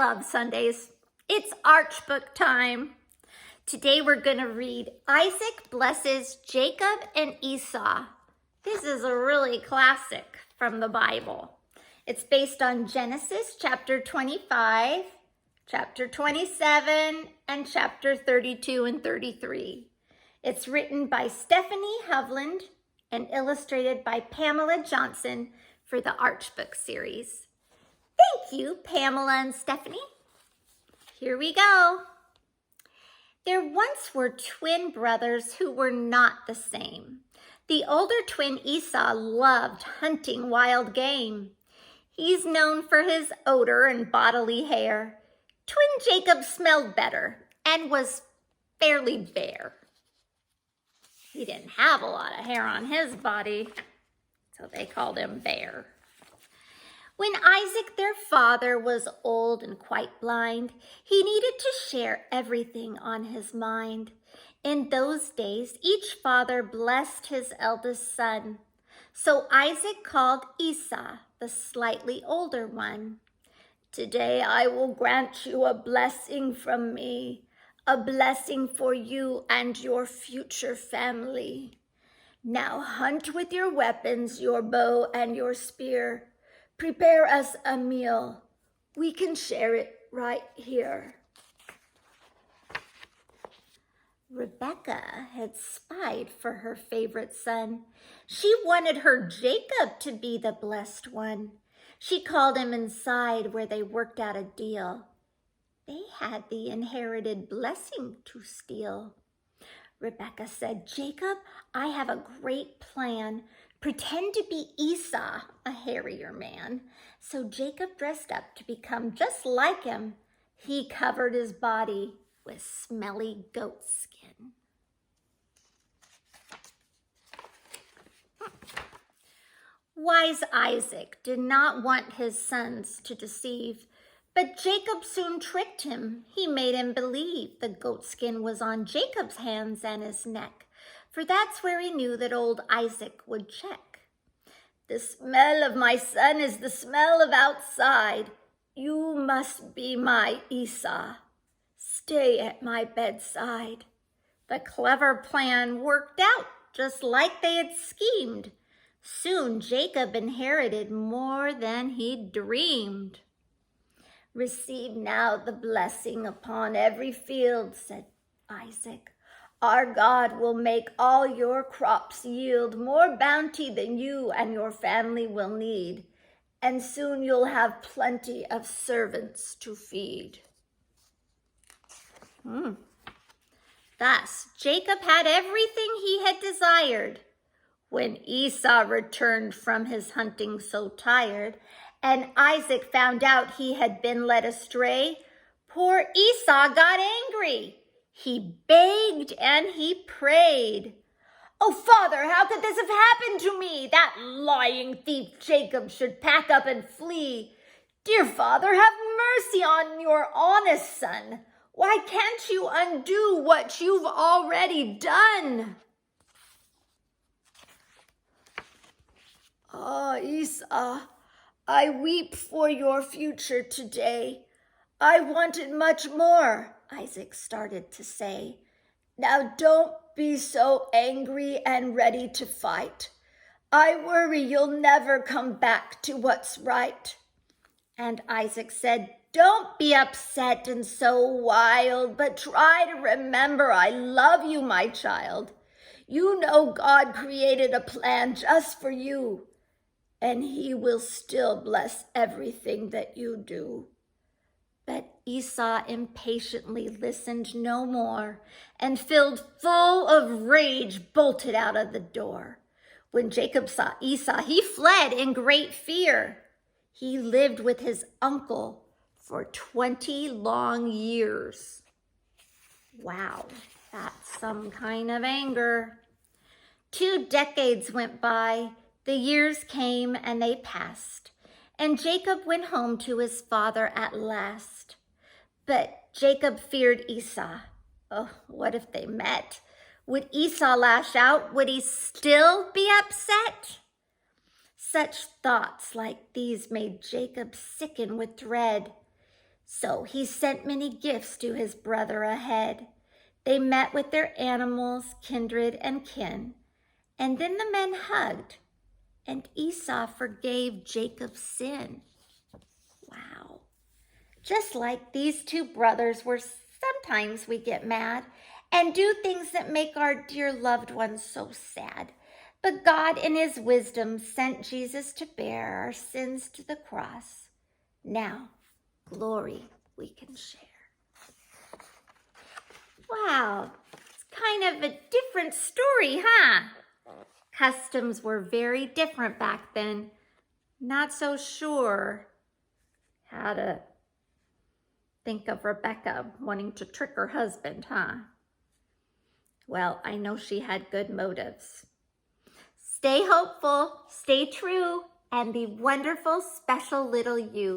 love Sundays. It's Arch Book time. Today we're going to read Isaac Blesses Jacob and Esau. This is a really classic from the Bible. It's based on Genesis chapter 25, chapter 27, and chapter 32 and 33. It's written by Stephanie Hovland and illustrated by Pamela Johnson for the Arch Book series. Thank you, Pamela and Stephanie. Here we go. There once were twin brothers who were not the same. The older twin Esau loved hunting wild game. He's known for his odor and bodily hair. Twin Jacob smelled better and was fairly bare. He didn't have a lot of hair on his body, so they called him Bear. When Isaac, their father, was old and quite blind, he needed to share everything on his mind. In those days, each father blessed his eldest son. So Isaac called Esau, the slightly older one. "Today I will grant you a blessing from me, a blessing for you and your future family. Now hunt with your weapons, your bow and your spear. Prepare us a meal. We can share it right here." Rebecca had spied for her favorite son. She wanted her Jacob to be the blessed one. She called him inside where they worked out a deal. They had the inherited blessing to steal. Rebecca said, "Jacob, I have a great plan. Pretend to be Esau, a hairier man." So Jacob dressed up to become just like him. He covered his body with smelly goat skin. Wise Isaac did not want his sons to deceive, but Jacob soon tricked him. He made him believe the goat skin was on Jacob's hands and his neck, for that's where he knew that old Isaac would check. "The smell of my son is the smell of outside. You must be my Esau. Stay at my bedside." The clever plan worked out just like they had schemed. Soon Jacob inherited more than he'd dreamed. "Receive now the blessing upon every field," said Isaac. "Our God will make all your crops yield more bounty than you and your family will need, and soon you'll have plenty of servants to feed." Thus, Jacob had everything he had desired. When Esau returned from his hunting so tired, and Isaac found out he had been led astray, poor Esau got angry. He begged and he prayed. "Oh, Father, how could this have happened to me? That lying thief Jacob should pack up and flee. Dear Father, have mercy on your honest son. Why can't you undo what you've already done?" "Ah, Esau, I weep for your future today. I wanted much more," Isaac started to say. "Now don't be so angry and ready to fight. I worry you'll never come back to what's right." And Isaac said, "Don't be upset and so wild, but try to remember I love you, my child. You know God created a plan just for you, and he will still bless everything that you do." But Esau impatiently listened no more, and filled full of rage, bolted out of the door. When Jacob saw Esau, he fled in great fear. He lived with his uncle for 20 long years. Wow, that's some kind of anger. 2 decades went by. The years came and they passed, and Jacob went home to his father at last. But Jacob feared Esau. Oh, what if they met? Would Esau lash out? Would he still be upset? Such thoughts like these made Jacob sicken with dread. So he sent many gifts to his brother ahead. They met with their animals, kindred, and kin. And then the men hugged, and Esau forgave Jacob's sin. Wow. Just like these two brothers were, sometimes we get mad and do things that make our dear loved ones so sad. But God in his wisdom sent Jesus to bear our sins to the cross. Now, glory we can share. Wow, it's kind of a different story, huh? Customs were very different back then. Not so sure how to think of Rebecca wanting to trick her husband, huh? Well, I know she had good motives. Stay hopeful, stay true, and be wonderful, special little you.